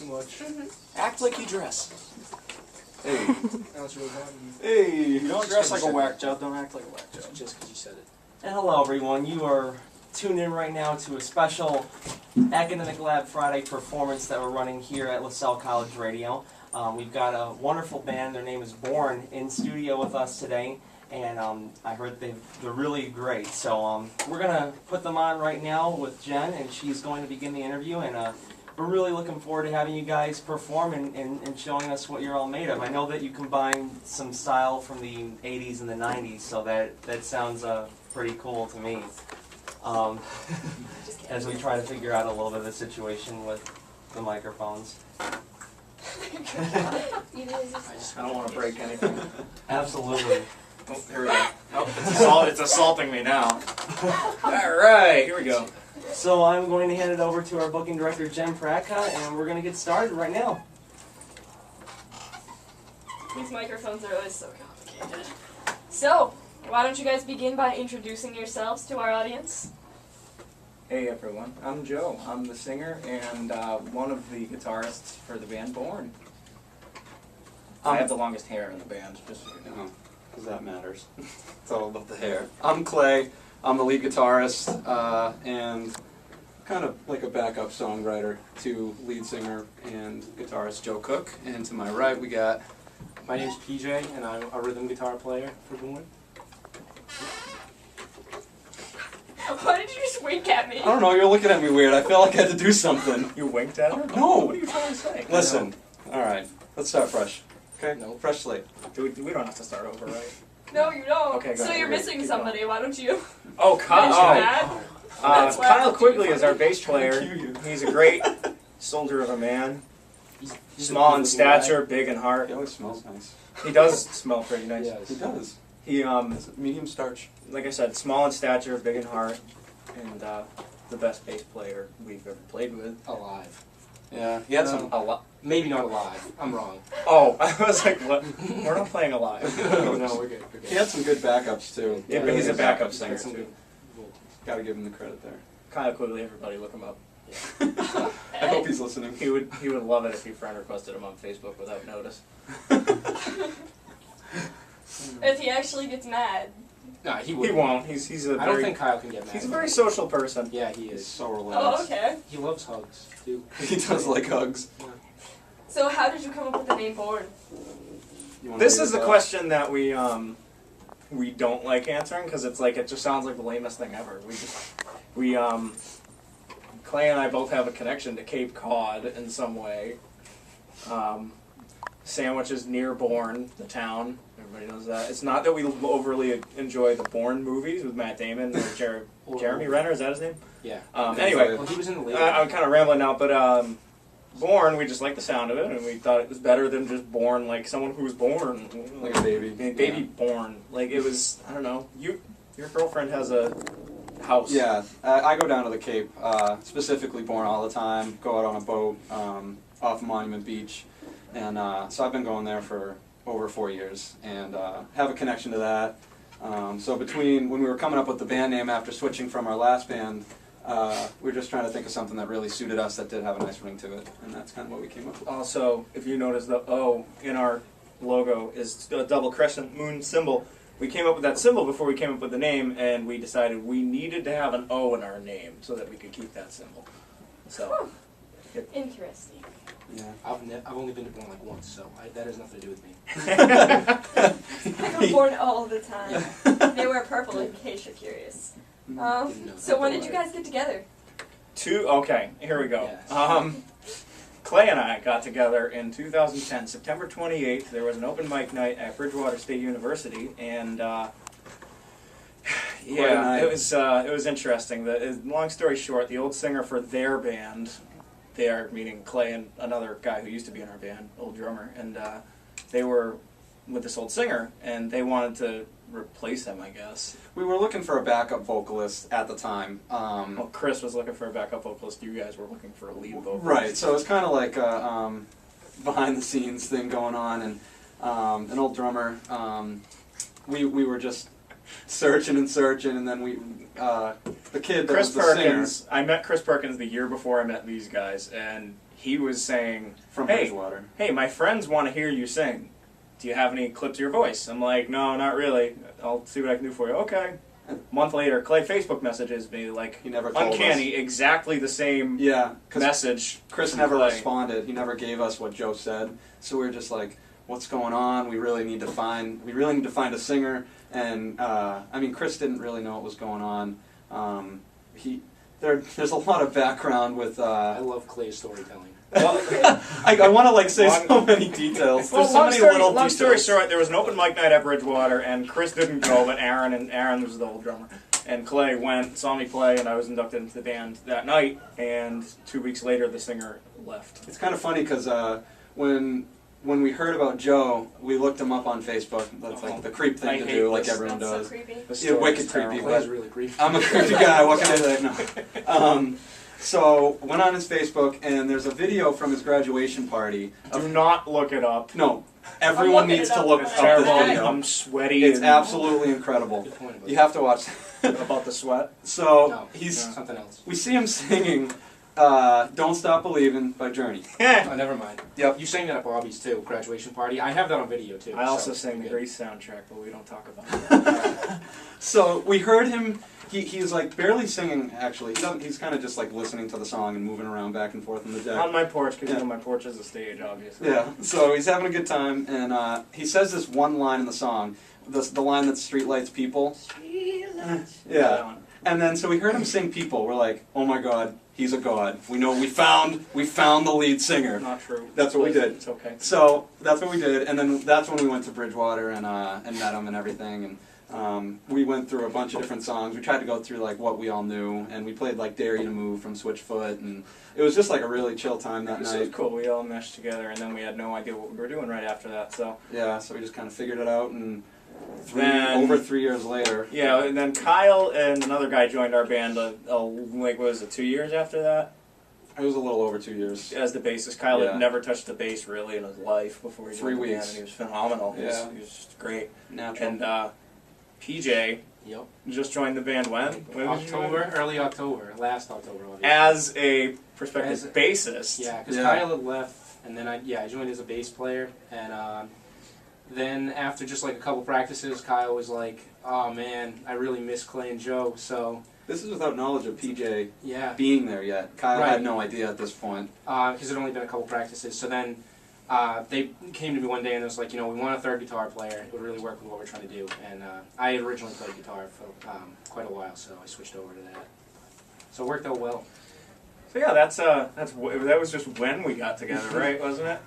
too much. Act like you dress. Hey. That's really hard. Hey. You don't dress like a whack job, don't act like a whack job. Just because you said it. And hello everyone, you are tuned in right now to a special Academic Lab Friday performance that we're running here at Lasell College Radio. We've got a wonderful band, their name is Bourne, in studio with us today, and I heard they're really great. So we're going to put them on right now with Jen, and she's going to begin the interview, and we're really looking forward to having you guys perform and showing us what you're all made of. I know that you combine some style from the 80s and the 90s, so that sounds pretty cool to me. As we try to figure out a little bit of the situation with the microphones. I don't want to break anything. Absolutely. Oh, here we go. Oh, it's assaulting me now. Alright, here we go. So I'm going to hand it over to our booking director, Jen Pratka, and we're going to get started right now. These microphones are always so complicated. So, why don't you guys begin by introducing yourselves to our audience? Hey everyone, I'm Joe. I'm the singer and one of the guitarists for the band Bourne. I have the longest hair in the band, just so you know. Because that matters. It's all about the hair. I'm Clay. I'm the lead guitarist and kind of like a backup songwriter to lead singer and guitarist Joe Cook. And to my right we got... My name's PJ, and I'm a rhythm guitar player for Bourne. Why did you just wink at me? I don't know, you're looking at me weird. I felt like I had to do something. You winked at her? No! What are you trying to say? Listen. Alright, let's start fresh. Okay? No. Fresh slate. We don't have to start over, right? No, you don't. Okay, go so ahead. you're missing Keep somebody. going. Why don't you Oh, mention Kyle. that? That's why I Kyle thought you Quigley were is our funny. bass player. Cue you. He's a great soldier of a man. He's Small a in good-looking guy. stature, big in heart. He always smells nice. He does smell pretty nice. Yeah, He does. He, Medium starch. like I said, small in stature, big in heart, and the best bass player we've ever played with. alive. Yeah, he had some... Maybe not alive. I'm wrong. Oh, I was like, what? We're not playing alive. No, we're good. We're good. He had some good backups too. Yeah, but he's a backup He's singer got some too. good- Gotta give him the credit there. Kyle Quigley, everybody look him up. I hope he's listening. He would love it if you friend requested him on Facebook without notice. If he actually gets mad. Nah, he He wouldn't. won't. He's a I don't very think Kyle can get mad. he's a very social person. Yeah, he He's is. so relentless. Oh, okay. He loves hugs, too. He does like hugs. So how did you come up with the name Bourne? You wanna This read is the it out? question that we don't like answering because it's like it just sounds like the lamest thing ever. Clay and I both have a connection to Cape Cod in some way. Sandwiches near Bourne, the town. Everybody knows that. It's not that we overly enjoy the Bourne movies with Matt Damon or Jeremy Renner. Is that his name? Yeah. Anyway, Well, he was in the league. I'm kind of rambling now, but Bourne, we just like the sound of it, and we thought it was better than just born like someone who was born Like a baby. baby born. Like it was, I don't know. Your girlfriend has a house. Yeah, I go down to the Cape, specifically Bourne all the time. Go out on a boat off Monument Beach, and so I've been going there for over 4 years, and have a connection to that. So between when we were coming up with the band name after switching from our last band, we were just trying to think of something that really suited us that did have a nice ring to it, and that's kind of what we came up with. Also, if you notice, the O in our logo is a double crescent moon symbol. We came up with that symbol before we came up with the name, and we decided we needed to have an O in our name so that we could keep that symbol. So, Interesting. Yeah. I've only been to Bourne like once, so that has nothing to do with me. I go Bourne all the time. They wear purple in case you're curious. So when did you guys get together? Okay, here we go. Yes. Clay and I got together in 2010, September 28th. There was an open mic night at Bridgewater State University, and it was interesting. Long story short, the old singer for their band, there meaning Clay and another guy who used to be in our band, old drummer, and they were with this old singer, and they wanted to replace him, I guess. We were looking for a backup vocalist at the time. Well, Chris was looking for a backup vocalist. You guys were looking for a lead vocalist. Right, so it was kind of like a behind-the-scenes thing going on, and an old drummer. We were just searching and searching, and then we, the kid that Chris was the singer Perkins. I met Chris Perkins the year before I met these guys, and he was saying, from Hey. Bridgewater. "Hey, my friends want to hear you sing. Do you have any clips of your voice?" I'm like, "No, not really. I'll see what I can do for you." Okay. A month later, Clay Facebook messages me like, He never told uncanny, exactly the same Yeah, because message. Chris from never Clay. responded. He never gave us what Joe said. So we were just like, "What's going on? We really need to find a singer." And I mean, Chris didn't really know what was going on. There's a lot of background with. I love Clay's storytelling. Well, I want to like say so many details. Well, There's so many little long story details. short, there was an open mic night at Bridgewater, and Chris didn't go, but Aaron was the old drummer. And Clay went, saw me play, and I was inducted into the band that night, and 2 weeks later, the singer left. It's kind of funny because when we heard about Joe, we looked him up on Facebook. That's like the creep I thing to hate do, like this. everyone That's so does. creepy. The Yeah, story wicked is terrible. creepy, Clay's really creepy. I'm a creepy guy. What can I say? No. So went on his Facebook, and there's a video from his graduation party. Do not look it up. No, everyone looking needs it to up look It's up right this now. terrible. video. I'm sweaty. It's and absolutely incredible. Good point about You that. have to watch. about the sweat. So No, he's. something else. We see him singing "Don't Stop Believing" by Journey. Oh, never mind. Yep. You sang that at Bobby's too, graduation party. I have that on video too. I also so sang the good. Grease soundtrack, but we don't talk about it. So we heard him. He's like barely singing. Actually, he's kind of just like listening to the song and moving around back and forth on the deck. On my porch, because Yeah. you know my porch is a stage, obviously. Yeah. So he's having a good time, and he says this one line in the song, the line that's "Streetlights People." That Yeah. one. And then so we heard him sing "People." We're like, "Oh my God, he's a god." We know we found the lead singer. Not true. That's what we did. It's okay. So that's what we did, and then that's when we went to Bridgewater and met him and everything, and we went through a bunch of different songs. We tried to go through like what we all knew, and we played like "Dare You to Move" from Switchfoot, and it was just like a really chill time that This night. was cool. We all meshed together, and then we had no idea what we were doing right after that. So Yeah, so we just kind of figured it out, and Then- over 3 years later. yeah, and then Kyle and another guy joined our band. Like what was it, 2 years after that? It was a little over 2 years. As the bassist, Kyle Yeah. had never touched the bass really in his life before he 3 joined the band, weeks. and he was phenomenal. He was just great. Natural. And PJ Yep. just joined the band when? When did you join? October, early October, last October. Obviously. As a prospective As a- bassist. Yeah, because Yeah. Kyle had left, and then I joined as a bass player, and then after just like a couple practices, Kyle was like, "Oh man, I really miss Clay and Joe." So This is without knowledge of PJ yeah, being there yet. Kyle Right. had no idea at this point. because it had only been a couple practices. So then they came to me one day and it was like, we want a third guitar player. It would really work with what we're trying to do. And I had originally played guitar for quite a while, so I switched over to that. So it worked out well. So yeah, that was just when we got together, right? Wasn't it?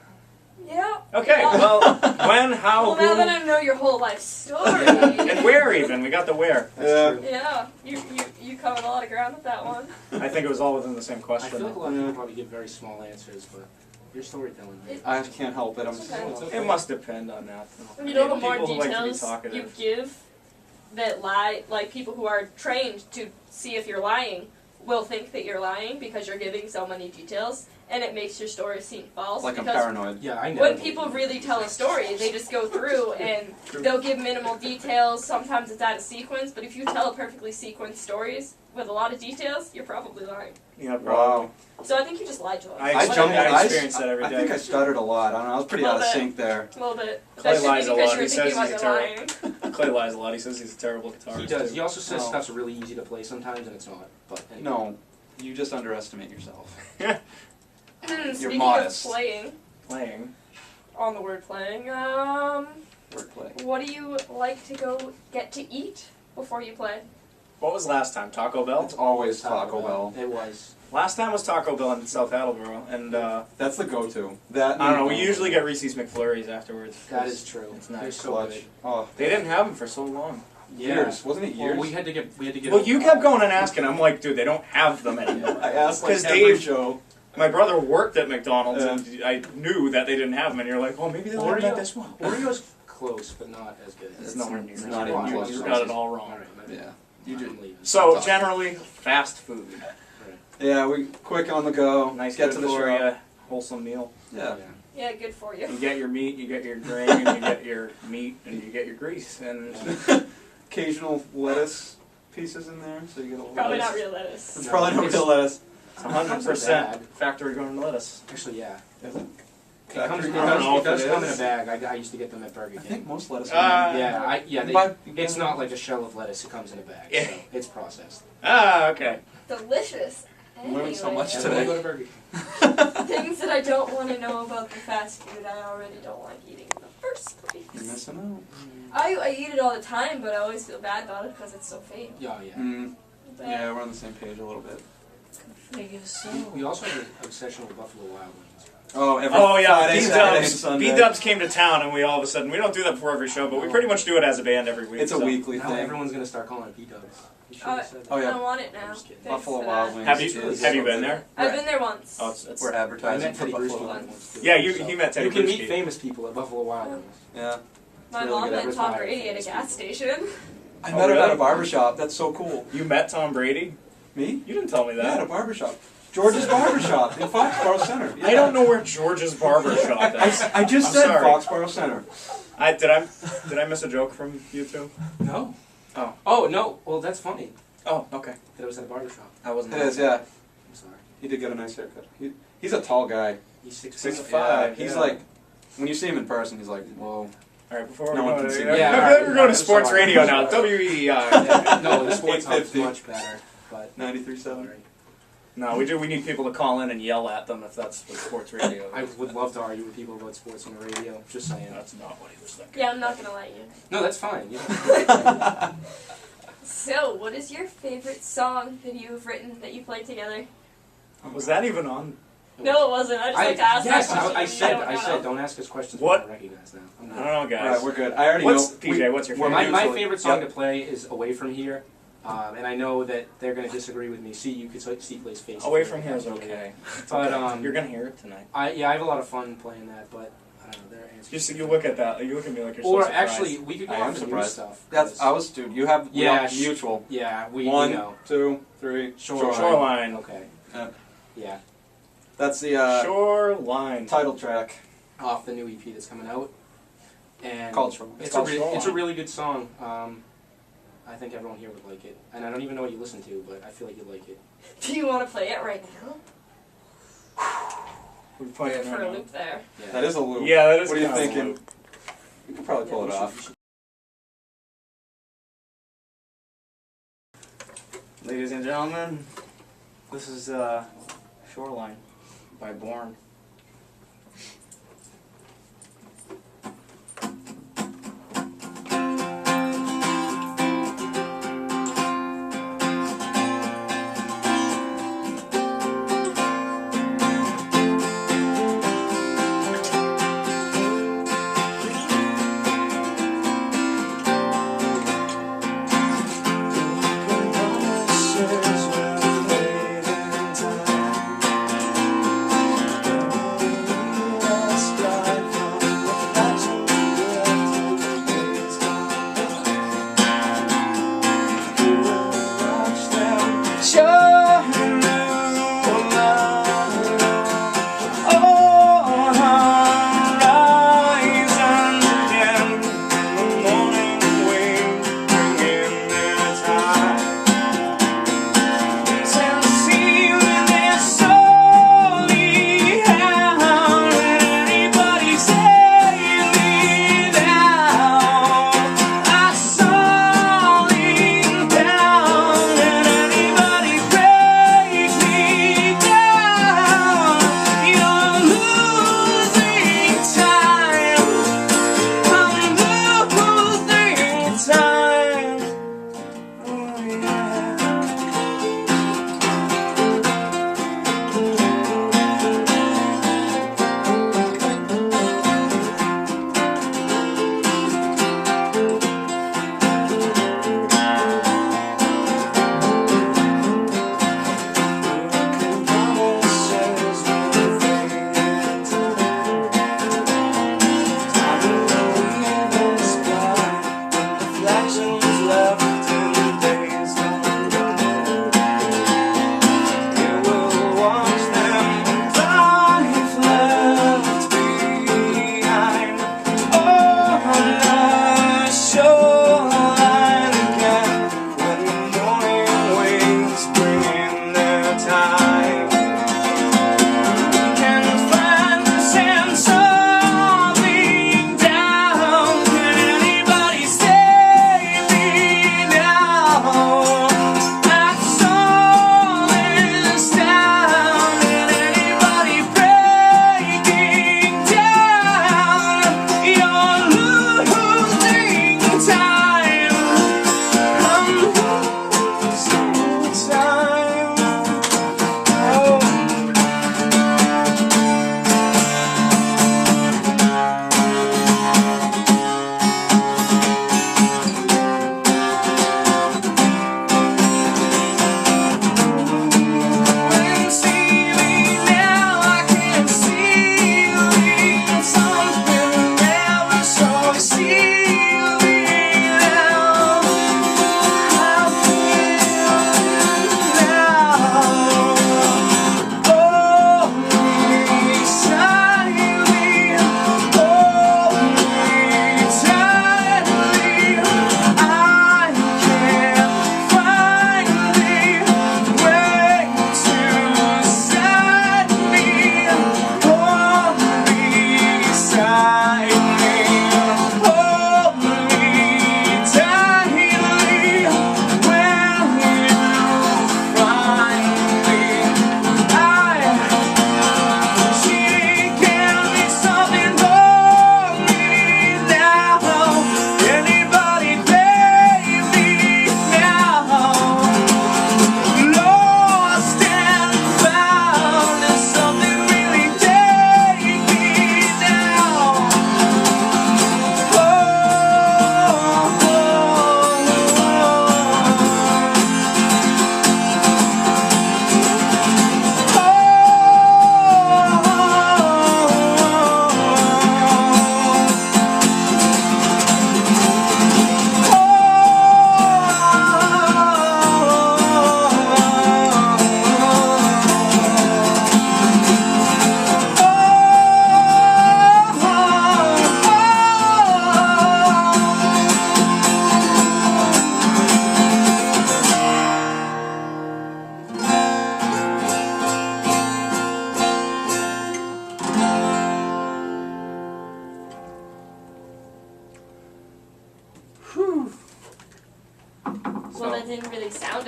Yeah. Okay. Yeah. Well, when, how, Well, now who, that I know your whole life story. and where even? We got the where. That's Yeah. true. Yeah, you covered a lot of ground with that one. I think it was all within the same I question. feel like a lot of people probably give very small answers, but your storytelling. I can't help it. I'm It's okay. It's okay. It must depend on that. Though. You know, the People more who like to be details talkative. you give that lie, like people who are trained to see if you're lying will think that you're lying because you're giving so many details, and it makes your story seem false. like I'm because paranoid. Yeah, I know. when people really tell a story, they just go through and they'll give minimal details. Sometimes it's out of sequence, but if you tell perfectly sequenced stories with a lot of details, you're probably lying. Yeah, Wow. So I think you just lied to us. I jumbled. I experience that every I day. think I stuttered a lot. I don't know. I was pretty out of Little bit. sync there. A little bit. Clay That should lies be a because lot. you're He thinking says about he's your a lying. Clay lies a lot. He says he's a terrible guitarist. He does. too. He also says Oh. stuff's really easy to play sometimes, and it's not. But anyway. No, you just underestimate yourself. Speaking modest. of playing, Playing. on the word playing, Wordplay. what do you like to go get to eat before you play? What was last time? Taco Bell? It's always Taco Bell. It was. Last time was Taco Bell in South Attleboro, and That's the go-to. That I don't know. We usually get Reese's McFlurries afterwards. That is true. It's They're nice. so clutch. good. Oh, They didn't have them for so long. Yeah. years. Wasn't it years? Well, we had to get. Well, you kept going and asking. I'm like, dude, they don't have them anymore. I asked like 'Cause every Dave- show. My brother worked at McDonald's, and I knew that they didn't have them. And you're like, oh, maybe they'll have that this one. Oreo's close, but not as good. It's nowhere near. It's not You even close. got it all wrong. All right, my bad. Yeah. You I'm do. leaving. So generally, fast food. Yeah, we quick on the go. Nice, Get good to the for show. you, wholesome meal. Yeah. Yeah, good for you. You get your meat, you get your grain, you get your meat, and you get your grease. And occasional lettuce pieces in there, so you get a little Probably lettuce. not real lettuce. It's probably not real lettuce. It's 100% factory grown lettuce. Actually, yeah. Is it? It comes, Factory it I don't know does if it come in a is. bag. I used to get them at Burger I King. think most lettuce. Yeah, You they, buy- it's not like a shell of lettuce. It comes in a bag, Yeah. so it's processed. Ah, okay. Delicious. I'm learning so much And today. when I go to Burger King. Things that I don't want to know about the fast food I already don't like eating in the first You're place. missing out. I eat it all the time, but I always feel bad about it because it's so fake. Yeah, yeah. But Yeah, we're on the same page a little bit. I guess so. We also have an obsession with Buffalo Wild Wings. Oh, every Oh yeah, Friday, Saturday, and Sunday. B-Dubs came to town, and we all of a sudden, we don't do that before every show, but we pretty much do it as a band every week. It's a so. weekly Now thing. everyone's gonna start calling it B-Dubs. You should have said that. Oh, yeah. I want it now. I'm just kidding. Thanks Buffalo for Wild that. Wings. Have is- you been there? I've been there once. Oh, it's We're I advertising met for Teddy Buffalo Bruschi Wild once Wings. too. Yeah, he met Teddy You can Bruschi. meet famous people at Buffalo Wild Wings. Yeah. My Really mom good. met That was Tom my Brady at a famous gas people. station. I Oh, met him at really? a barbershop. That's so cool. You met Tom Brady? Me? You didn't tell me Yeah, at a that. barbershop. George's Barbershop in Foxborough Center. Yeah. I don't know where George's barber shop is. I just I'm said sorry. Foxborough Center. Did I miss a joke from you two? No. Oh. Oh no. Well, that's funny. Oh, okay. That it was at a barbershop. I wasn't. It is, yeah. I'm sorry. He did get a nice haircut. He's a tall guy. He's 6'5". Yeah, he's yeah. like, when you see him in person, he's like, whoa. All right, before No we one go can to, see yeah, me. Yeah, we're going to I'm sports sorry. radio now. WEI. Yeah, no, the sports hub's 850. much better. But 93.7. sorry. No, we do. We need people to call in and yell at them if that's what sports radio. I would love to argue with people about sports on the radio. Just saying. That's not what he was thinking. Yeah, I'm not gonna let you. No, that's fine. You know. So, what is your favorite song that you've written that you played together? Was that even on? No, it wasn't. I just like to ask yes, that question. I You said, don't know. don't ask us questions What? we don't recognize now. I'm I not. don't know, All guys. right, we're good. I already What's know. DJ? What's your Well, favorite? my Mutually. favorite song Yep. to play is "Away From Here," and I know that they're going to disagree with me. See, you could see Clay's face. Away from here is okay. But You're gonna hear it tonight. I have a lot of fun playing that, but I don't know. Their answers. You look at that. You look at me like you're Or so surprised. actually, we could go I am off the new surprised. stuff. That's, I was, dude, you have Yeah, mutual. Yeah, we 1, know. 2, 3, Shoreline. Okay. Yeah. Yeah. That's the Shoreline. title track. Off the new EP that's coming out, and Called Shoreline. It's, It's called it's a Shoreline. really good song. I think everyone here would like it, and I don't even know what you listen to, but I feel like you'd like it. Do you want to play it right now? We're Put playing it for right a now. loop there. Yeah. That is a loop. Yeah, that is. What are you kinda thinking? loop. You could probably pull Yeah, it we off. should- Ladies and gentlemen, this is Shoreline by Bourne. Promises were fading time.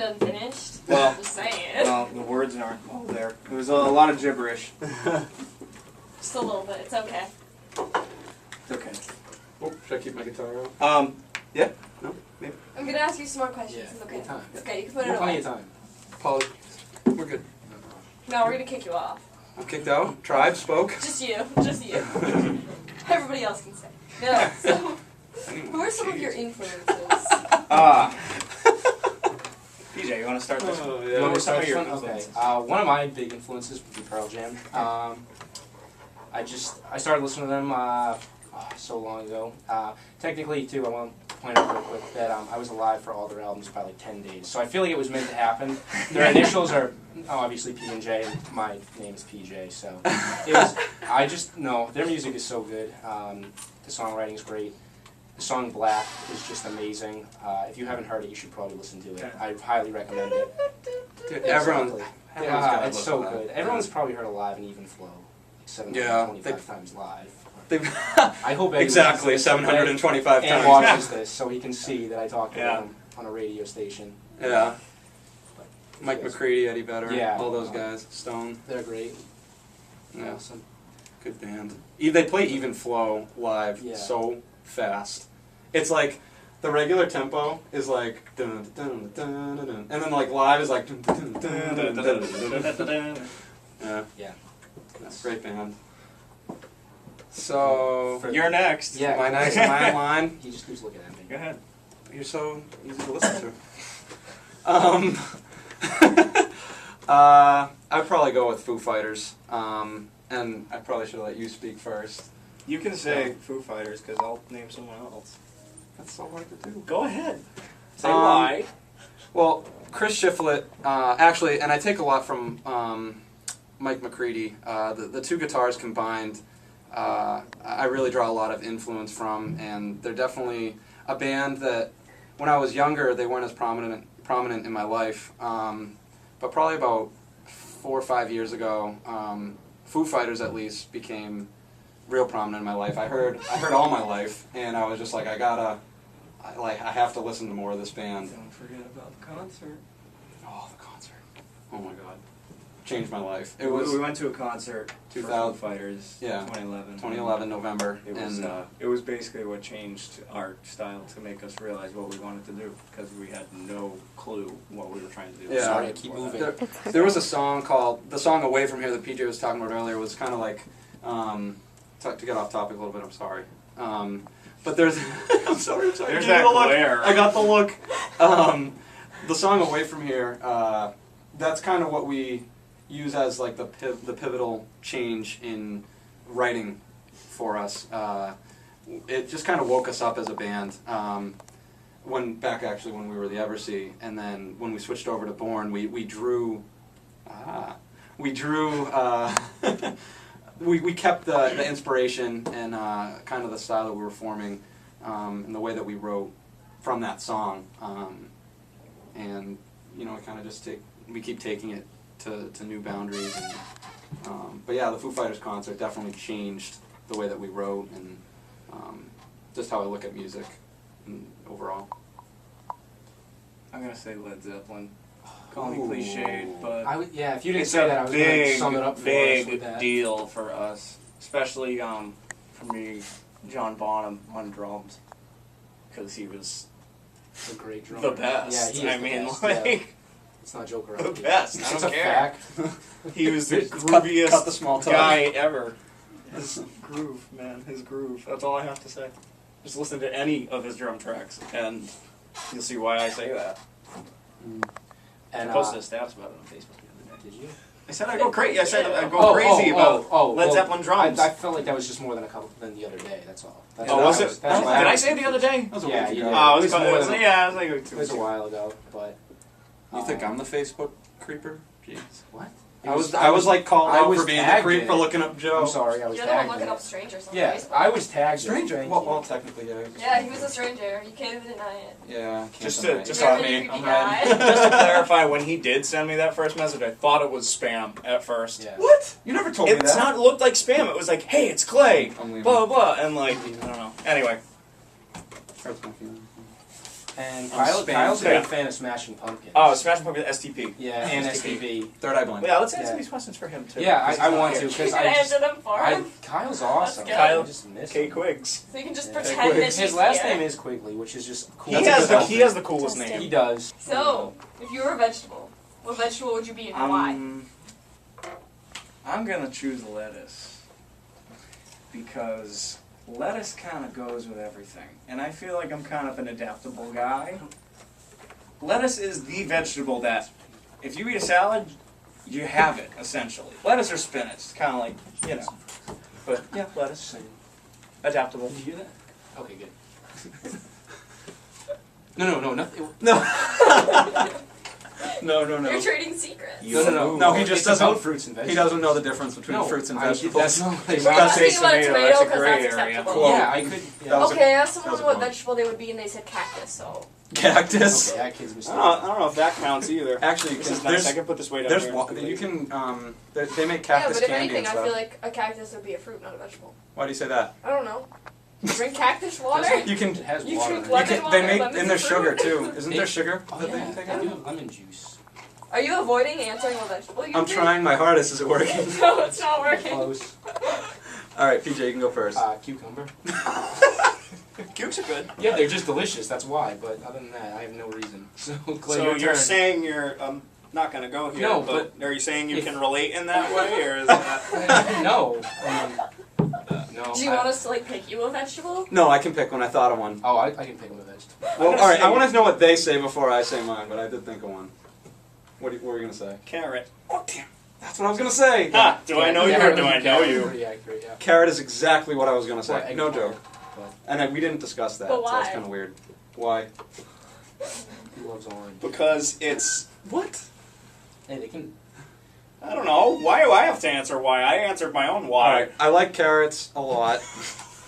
unfinished. Well, Just saying. well, the words aren't all there. It was a lot of gibberish. Just a little bit. It's okay. It's okay. Oh, should I keep my guitar out? Yeah. I'm gonna ask you some more questions. Yeah, It's okay. anytime. It's okay. You can put We it have plenty away. of time. Apologies. We're good. No, we're gonna kick you off. I'm kicked out. Tribe spoke. Just you. Just you. Everybody else can stay. No. So, who are some of your influences? PJ, you want to start this? Oh, What yeah. were some of your Okay. influences? One of my big influences would be Pearl Jam. I started listening to them so long ago. Technically, too, I want to point out real quick that I was alive for all their albums by like 10 days. So I feel like it was meant to happen. Their initials are obviously P and J, and my name is PJ. So it was. No, their music is so good. The songwriting is great. The song Black is just amazing. If you haven't heard it, you should probably listen to it. I highly recommend it. Dude, everyone's Yeah, gotta it's listen so to that. good. Everyone's probably heard Alive and Even Flow, like 725 times live. I hope Eddie exactly listens to this 725 and times. watches this so he can see that I talked Yeah. about him on a radio station. Yeah. Mike Yes. McCready, Eddie Vedder, Yeah. all those guys. Stone. They're great. Yeah. Awesome. Good band. They play Even Flow live Yeah. so fast. It's like the regular tempo is like dun, dun, dun, dun, dun, and then like live is like dun, dun, dun, dun, dun, dun. Yeah. Yeah. That's a great band. So You're next. Yeah. am I nice? Am I in line? He just keeps looking at me. Go ahead. You're so easy to listen to. I'd probably go with Foo Fighters. And I probably should let you speak first. You can say Foo Fighters because I'll name someone else. That's so hard to do. Go ahead. Say Um, why. Well, Chris Shiflett, actually, and I take a lot from Mike McCready. The two guitars combined, I really draw a lot of influence from, and they're definitely a band that, when I was younger, they weren't as prominent in my life. But probably about 4 or 5 years ago, Foo Fighters at least became real prominent in my life. I heard all my life, and I was just like, I have to listen to more of this band. Don't forget about the concert. Oh, the concert! Oh my God, changed my life. It We was went to a concert. 2000 Foo Fighters. Yeah. 2011. 2011 November, It was basically what changed our style to make us realize what we wanted to do because we had no clue what we were trying to do. Yeah. Sorry, I keep moving. there was a song called the song "Away From Here" that PJ was talking about earlier. Was kind of like to get off topic a little bit. I'm sorry. But there's I'm sorry. There's I that got the look. glare. I got the look. The song "Away From Here." That's kind of what we use as like the pivotal change in writing for us. It just kind of woke us up as a band. When we were the Eversea, and then when we switched over to Bourne, we drew. We kept the inspiration and kind of the style that we were forming, and the way that we wrote from that song, and we kind of just we keep taking it to new boundaries. And, but yeah, the Foo Fighters concert definitely changed the way that we wrote and just how I look at music overall. I'm gonna say Led Zeppelin. Call me cliched, but If you didn't it's say that, I a was going to big, sum it up for us big with that. deal for us, especially for me, John Bonham on drums, because he was A great drummer. the best. Yeah, he is I the mean, best, like yeah. Let's not joke around. the best. I It's don't a care. fact. He was the Cut the grooviest small talk. guy ever. His groove, man, his groove. That's all I have to say. Just listen to any of his drum tracks, and you'll see why I say that. And, I posted a status about it on Facebook the other day. did you? I said I go crazy. I said I go crazy about Led Zeppelin drums. I felt like that was just more than the other day. That's all. That's Oh, all. was it? That's Did why I say it the other day? That was a Yeah, week you ago. did. Oh, It was more than- I was like It was a while ago, but You think I'm the Facebook creeper? Jeez. what? I was like called I out was for being the tagged creep in for it. looking up Joe. I'm sorry, I was You're the one tagged. looking in up it. strangers on Yeah, Facebook. I was tagged. in it. Stranger. Thank Well, you. well, technically, yeah. Yeah, he was a stranger. You can't even deny it. Yeah. I can't Just deny to- it. just You're a on pretty me. creepy I'm guy. Just to clarify, when he did send me that first message, I thought it was spam at first. Yeah. What? You never told me It's that. not looked like spam. It was like, hey, it's Clay. I'm leaving. Blah blah blah, and like I don't know. Anyway, Hurts my feelings. And I'm Kyle's a Yeah. big fan of Smashing Pumpkins. Oh, Smash Pumpkin STP. Yeah, and STV. Third Eye Blind. Yeah, let's answer Yeah. these questions for him too. Yeah, Because I he's want not to here. You because can answer them for him. Kyle's awesome. good. Kyle I just miss K. him. Quigs. So you can just Yeah. pretend that His he's last here. name is Quigley, which is just cool. He That's a has good he has the coolest Just name. He does. So, if you were a vegetable, what vegetable would you be and why? I'm gonna choose lettuce because lettuce kind of goes with everything, and I feel like I'm kind of an adaptable guy. Lettuce is the vegetable that, if you eat a salad, you have it essentially. Lettuce or spinach, it's kind of like but yeah, lettuce, adaptable. Did you hear that? Okay, good. No, nothing. No. You're trading secrets. No, he just It's about doesn't. fruits and He vegetables. doesn't know the difference between fruits and vegetables. That's not. We're That's not a speaking about a tomato, tomato that's a because gray that's area. acceptable. Quote. Yeah, I could. Yeah. That was a- Okay, I asked that someone was a what quote. vegetable they would be and they said cactus, so. Cactus. Okay, that kid's I mistaken. don't know if that counts either. Actually, This is there's nice. I can put this way down there's here. you can they make Yeah, cactus but if candy anything, and I stuff. feel like a cactus would be a fruit, not a vegetable. Why do you say that? I don't know. Drink cactus water? Doesn't- You can. It has You water. drink in it. lemon They water, make lemon's and a there's sugar fruit. too. Isn't there sugar Oh that yeah, they take I out? do have lemon juice. Are you avoiding answering what vegetable you I'm be? trying my hardest. Is it working? No, it's not working. Close. All right, PJ, you can go first. Cucumber. Cukes are good. Yeah, they're just delicious. That's why. But other than that, I have no reason. So, Clay, So your you're turn. saying you're not gonna go here. No, but are you saying you if- can relate in that way, or is that? No. No. Do you want us to like pick you a vegetable? No, I can pick one. I thought of one. Oh, I can pick them a vegetable. Well, gonna all right. say- I want to know what they say before I say mine, but I did think of one. What were you gonna say? Carrot. Oh damn! That's what I was gonna say. Ha! Do I know you or do I know you? Pretty accurate, yeah. Carrot is exactly what I was gonna say. Or No eggplant, joke. but And we didn't discuss that, But so why? that's kind of weird. Why? Who loves orange? Because it's. What? Hey, they can. I don't know. Why do I have to answer why? I answered my own why. Alright, I like carrots a lot.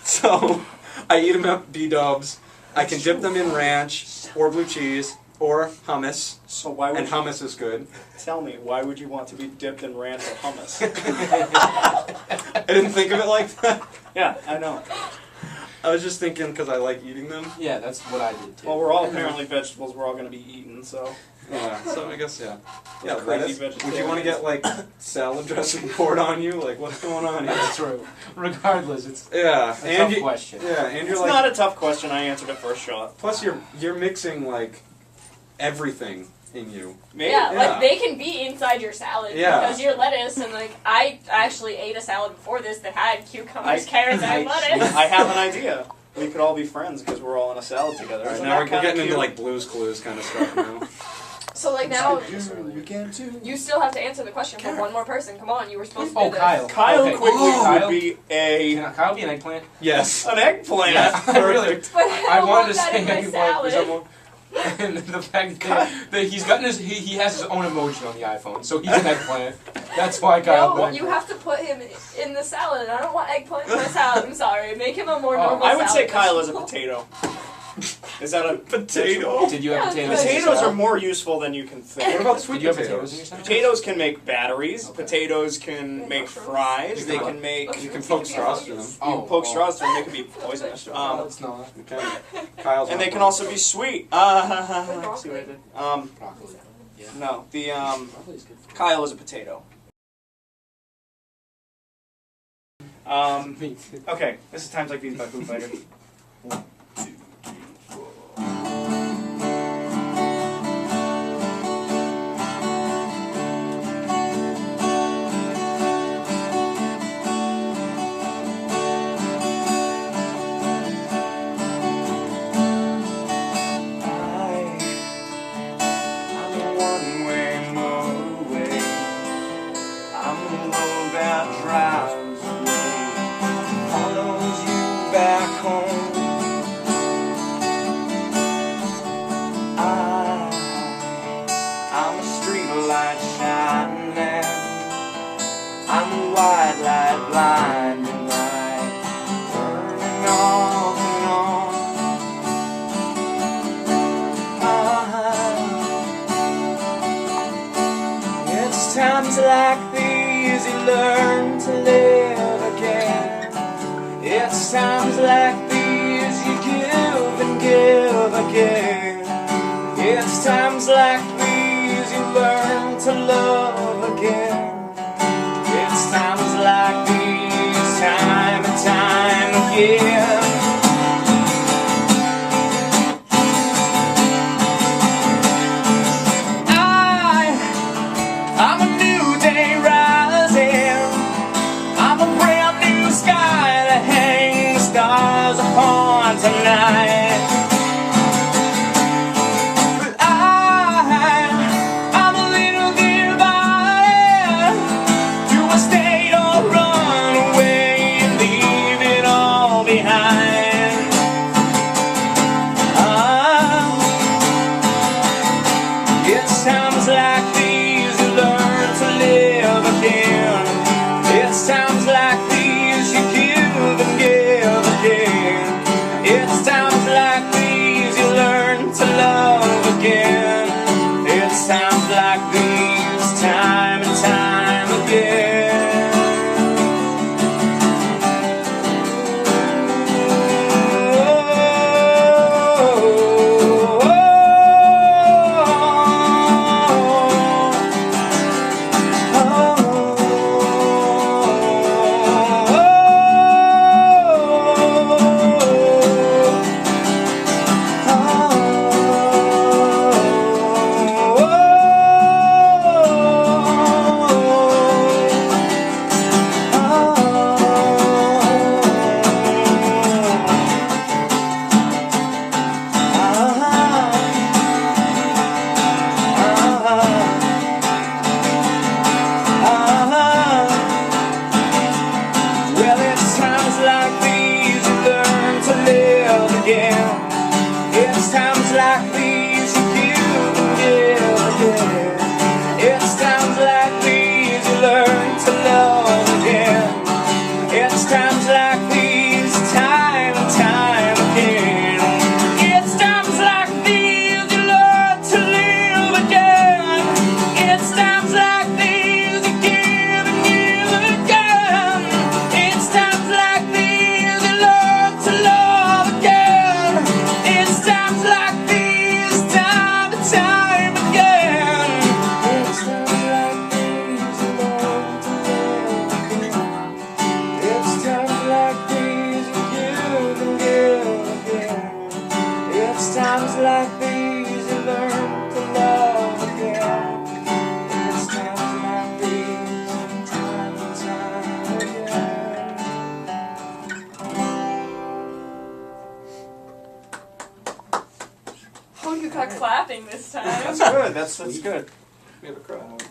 So, I eat them at B-dubs. I can dip them in ranch, or blue cheese, or hummus. So why would And you hummus is good. tell me? Why would you want to be dipped in ranch or hummus? I didn't think of it like that. Yeah, I know. I was just thinking because I like eating them. Yeah, that's what I did too. Well, we're all apparently vegetables. We're all going to be eaten, so. Yeah, so I guess, yeah. Yeah, Crazy lettuce. Would you want to get, like, salad dressing poured on you? Like, what's going on here? That's true. Regardless, it's Yeah, a and tough you, question. yeah, and you're It's like, not a tough question. I answered it first shot. plus you're mixing, like, everything in you. Maybe. Yeah, Yeah. like they can be inside your salad Yeah. because you're lettuce, and like I actually ate a salad before this that had cucumbers, carrots, and lettuce. I have an idea. We could all be friends because we're all in a salad together. Alright, Isn't now that we're kinda getting into, cute? like, Blue's Clues kind of stuff now. So like now, You can too. you still have to answer the question for one more person. Come on, you were supposed to do Oh, this. Kyle. Kyle Okay. Quigley Kyle? would be Can Kyle be an eggplant? Yes. an eggplant. I really. But I wanted to that say in my eggplant for salad. someone. And the fact that he's gotten he has his own emoji on the iPhone, so he's an eggplant. That's why Kyle. No, you have to put him in the salad. I don't want eggplant in my salad. I'm sorry. Make him a more Oh, normal I would say salad Kyle is a vegetable. potato. Is that a Potato? Did you have Yeah, potatoes? in your Potatoes are salad? more useful than you can think. What about sweet Did you have potatoes? potatoes in your salad? Potatoes can make batteries. Okay. Potatoes can Yeah, make mushrooms. fries. You They can- can make. Mushrooms You can can poke be straws through them. fungus. You can poke straws through them. They can be poisonous. No, it's not. Okay. Kyle's And on they can board. also be sweet. See what I did? Broccoli. Yeah. No, the Broccoli's good. Kyle is a potato. Me too. Okay, this is Times Like These by Foo Fighters. 1, 2, 3, 4. I'm a one-way motorway. I'm the road that drives away, follows you back home. I'm a street light shining. I'm a white light blinding light, burning off and on. It's times like these you learn to live again. It's times like these you give and give again. It's times like these you learn to love again. It's times like these, time and time again. Oh, you got clapping this time. That's good. That's good. We have a crowd.